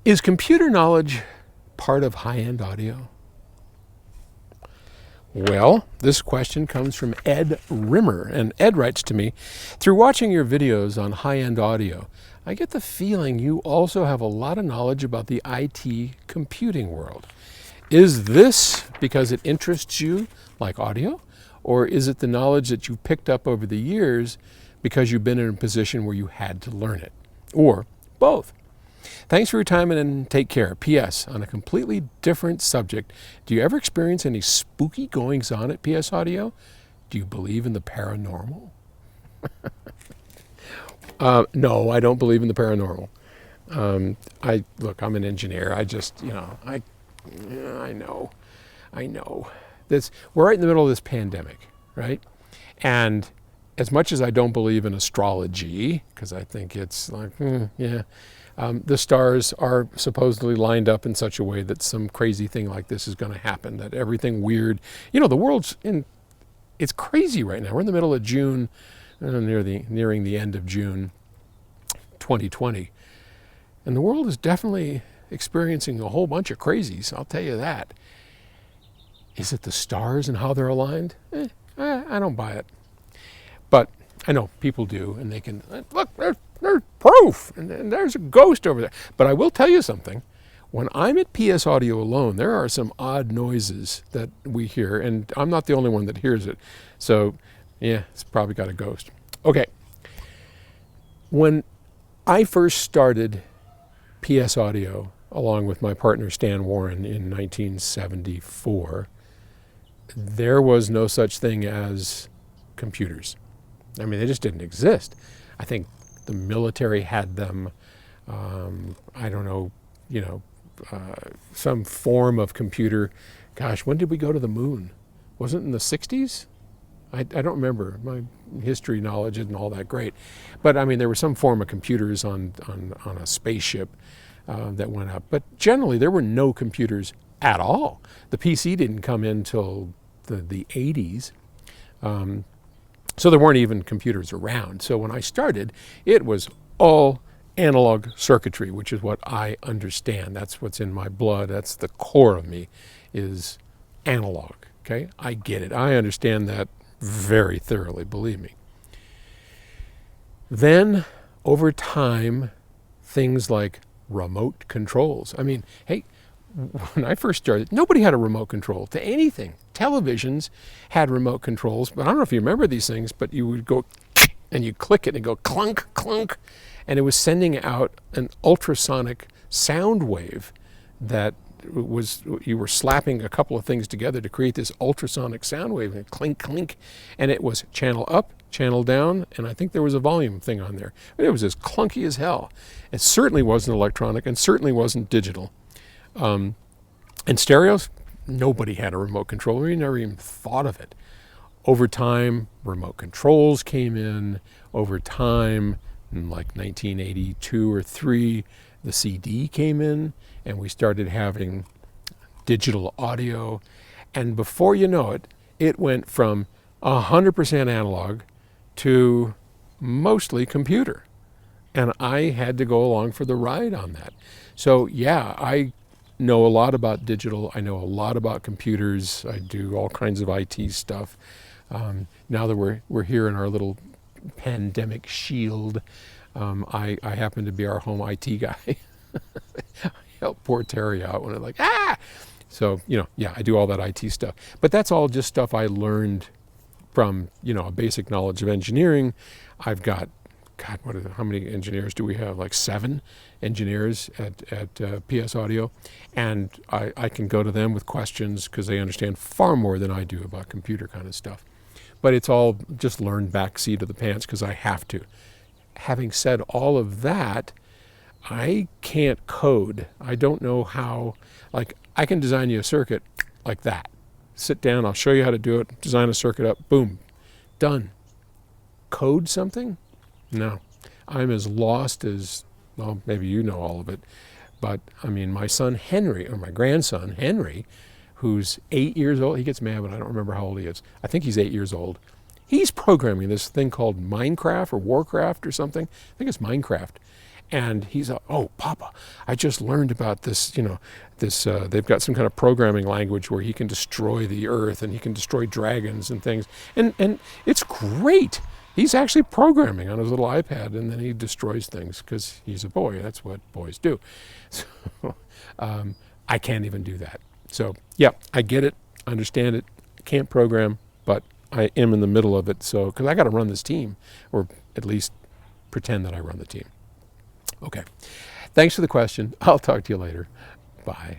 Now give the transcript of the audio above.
Is computer knowledge part of high-end audio? Well, this question comes from Ed Rimmer, and Ed writes to me, through watching your videos on high-end audio, I get the feeling you also have a lot of knowledge about the IT computing world. Is this because it interests you like audio, or is it the knowledge that you picked up over the years because you've been in a position where you had to learn it? Or both? Thanks for your time and take care. P.S. On a completely different subject, do you ever experience any spooky goings on at PS Audio? Do you believe in the paranormal? No, I don't believe in the paranormal. Look, I'm an engineer. I know. We're right in the middle of this pandemic, right? And as much as I don't believe in astrology, because I think it's like, the stars are supposedly lined up in such a way that some crazy thing like this is going to happen, that everything weird, it's crazy right now. We're in the middle of June, nearing the end of June 2020. And the world is definitely experiencing a whole bunch of crazies, I'll tell you that. Is it the stars and how they're aligned? I don't buy it. But I know people do, and they can, look, there's proof, and there's a ghost over there. But I will tell you something. When I'm at PS Audio alone, there are some odd noises that we hear, and I'm not the only one that hears it. So, yeah, it's probably got a ghost. Okay. When I first started PS Audio, along with my partner Stan Warren in 1974, there was no such thing as computers. I mean, they just didn't exist. I think the military had them. I don't know, some form of computer. Gosh, when did we go to the moon? Was it in the 60s? I don't remember. My history knowledge isn't all that great. But I mean, there was some form of computers on a spaceship that went up. But generally, there were no computers at all. The PC didn't come in until the 80s. So there weren't even computers around. So when I started, it was all analog circuitry, which is what I understand. That's what's in my blood. That's the core of me, is analog. Okay, I get it. I understand that very thoroughly, believe me. Then, over time, things like remote controls. I mean, hey, when I first started, nobody had a remote control to anything. Televisions had remote controls, but I don't know if you remember these things, but you would go and you click it and go clunk, clunk, and it was sending out an ultrasonic sound wave that you were slapping a couple of things together to create this ultrasonic sound wave, and clink, clink, and it was channel up, channel down, and I think there was a volume thing on there. But it was as clunky as hell. It certainly wasn't electronic and certainly wasn't digital. And stereos, nobody had a remote control. We never even thought of it. Over time, remote controls came in. Over time, in like 1982 or 3, the CD came in, and we started having digital audio. And before you know it, it went from 100% analog to mostly computer. And I had to go along for the ride on that. So yeah, I know a lot about digital. I know a lot about computers. I do all kinds of IT stuff. Now that we're here in our little pandemic shield, I happen to be our home IT guy. I help poor Terry out when I'm like, So, I do all that IT stuff. But that's all just stuff I learned from, a basic knowledge of engineering. I've got, God, how many engineers do we have? Like 7 engineers at PS Audio. And I can go to them with questions because they understand far more than I do about computer kind of stuff. But it's all just learned backseat of the pants because I have to. Having said all of that, I can't code. I don't know how, I can design you a circuit like that. Sit down, I'll show you how to do it, design a circuit up, boom, done. Code something? No. I'm as lost as, well, maybe you know all of it, but I mean, my son Henry, or my grandson Henry, who's 8 years old, he gets mad, but I don't remember how old he is. I think he's 8 years old. He's programming this thing called Minecraft or Warcraft or something. I think it's Minecraft. And he's oh, Papa, I just learned about this, they've got some kind of programming language where he can destroy the earth and he can destroy dragons and things. And it's great. He's actually programming on his little iPad, and then he destroys things because he's a boy. That's what boys do. So I can't even do that. So yeah, I get it, understand it, can't program, but I am in the middle of it. So, because I got to run this team, or at least pretend that I run the team. Okay. Thanks for the question. I'll talk to you later. Bye.